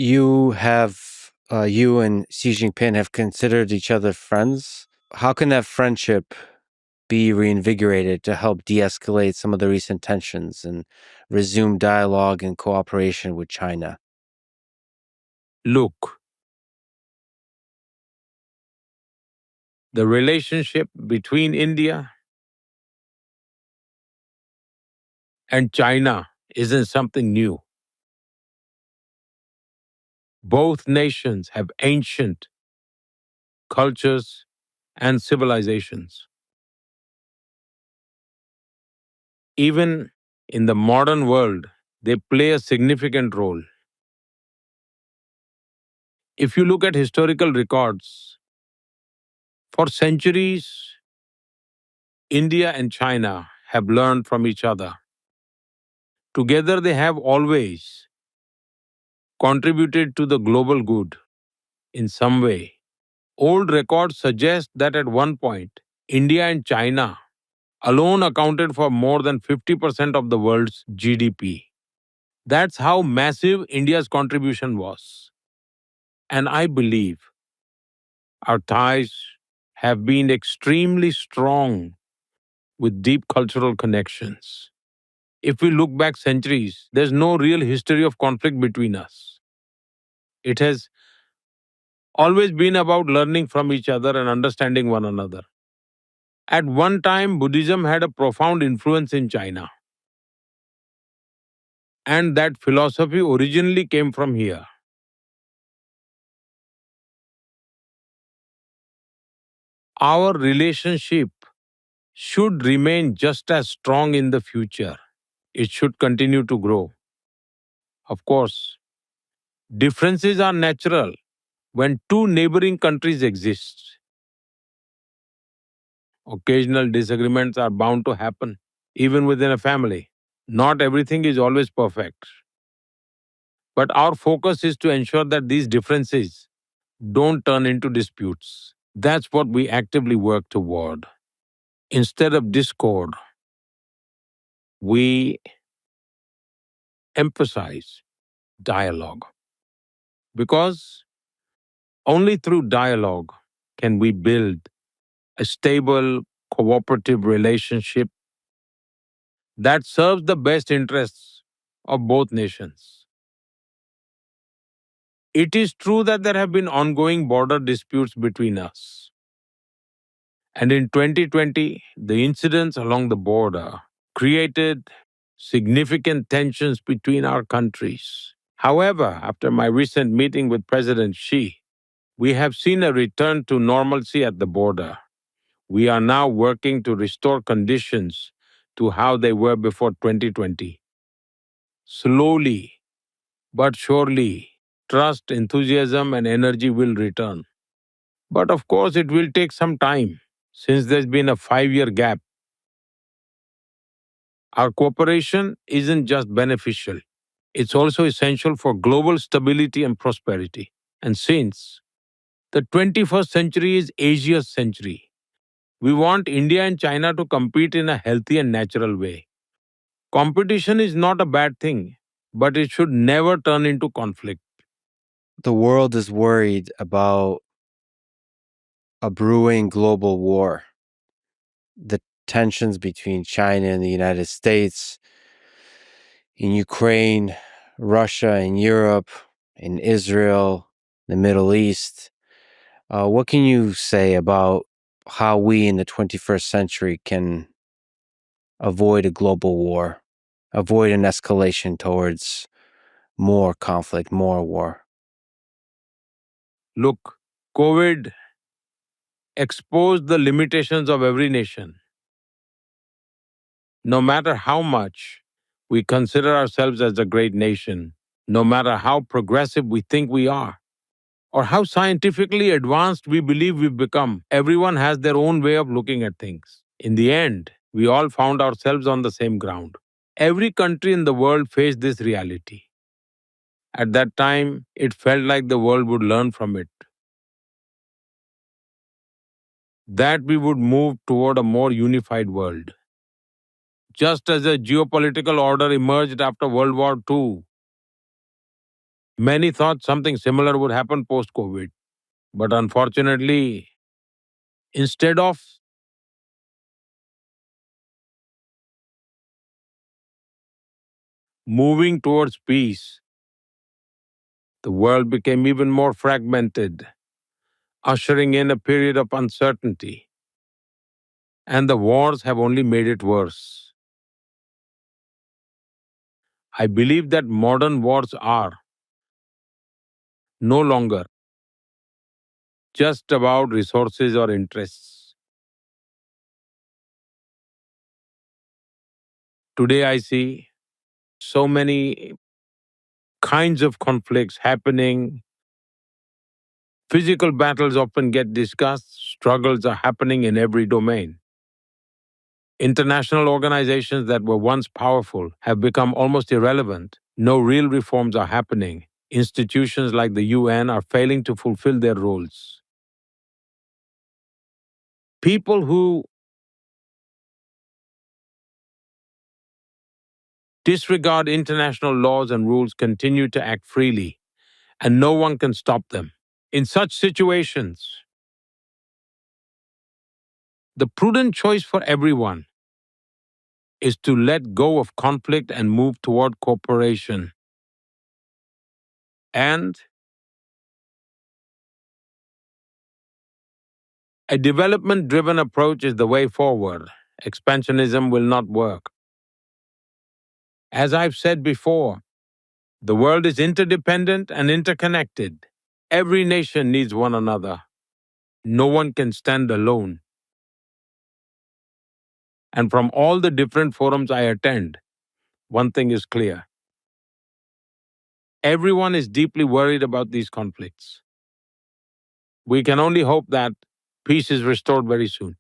You and Xi Jinping have considered each other friends. How can that friendship be reinvigorated to help de-escalate some of the recent tensions and resume dialogue and cooperation with China? Look, the relationship between India and China isn't something new. Both nations have ancient cultures and civilizations. Even in the modern world, they play a significant role. If you look at historical records, for centuries, India and China have learned from each other. Together, they have always contributed to the global good in some way. Old records suggest that at one point, India and China alone accounted for more than 50% of the world's GDP. That's how massive India's contribution was. And I believe our ties have been extremely strong with deep cultural connections. If we look back centuries, there's no real history of conflict between us. It has always been about learning from each other and understanding one another. At one time, Buddhism had a profound influence in China, and that philosophy originally came from here. Our relationship should remain just as strong in the future. It should continue to grow. Of course, differences are natural when two neighboring countries exist. Occasional disagreements are bound to happen, even within a family. Not everything is always perfect. But our focus is to ensure that these differences don't turn into disputes. That's what we actively work toward. Instead of discord, we emphasize dialogue. Because only through dialogue can we build a stable, cooperative relationship that serves the best interests of both nations. It is true that there have been ongoing border disputes between us. And in 2020, the incidents along the border created significant tensions between our countries. However, after my recent meeting with President Xi, we have seen a return to normalcy at the border. We are now working to restore conditions to how they were before 2020. Slowly but surely, trust, enthusiasm, and energy will return. But of course, it will take some time since there's been a 5-year gap. Our cooperation isn't just beneficial, it's also essential for global stability and prosperity. And since the 21st century is Asia's century, we want India and China to compete in a healthy and natural way. Competition is not a bad thing, but it should never turn into conflict. The world is worried about a brewing global war. The tensions between China and the United States, in Ukraine, Russia, in Europe, in Israel, the Middle East. What can you say about how we in the 21st century can avoid a global war, avoid an escalation towards more conflict, more war? Look, COVID exposed the limitations of every nation. No matter how much we consider ourselves as a great nation, no matter how progressive we think we are, or how scientifically advanced we believe we've become, everyone has their own way of looking at things. In the end, we all found ourselves on the same ground. Every country in the world faced this reality. At that time, it felt like the world would learn from it, that we would move toward a more unified world. Just as a geopolitical order emerged after World War II, Many thought something similar would happen post COVID. But unfortunately, instead of moving towards peace, the world became even more fragmented, ushering in a period of uncertainty. And the wars have only made it worse. I believe that modern wars are no longer just about resources or interests. Today, I see so many kinds of conflicts happening. Physical battles often get discussed, struggles are happening in every domain. International organizations that were once powerful have become almost irrelevant. No real reforms are happening. Institutions like the UN are failing to fulfill their roles. People who disregard international laws and rules continue to act freely, and no one can stop them. In such situations, the prudent choice for everyone is to let go of conflict and move toward cooperation. And a development driven approach is the way forward. Expansionism will not work. As I've said before, the world is interdependent and interconnected. Every nation needs one another. No one can stand alone. And from all the different forums I attend, one thing is clear. Everyone is deeply worried about these conflicts. We can only hope that peace is restored very soon.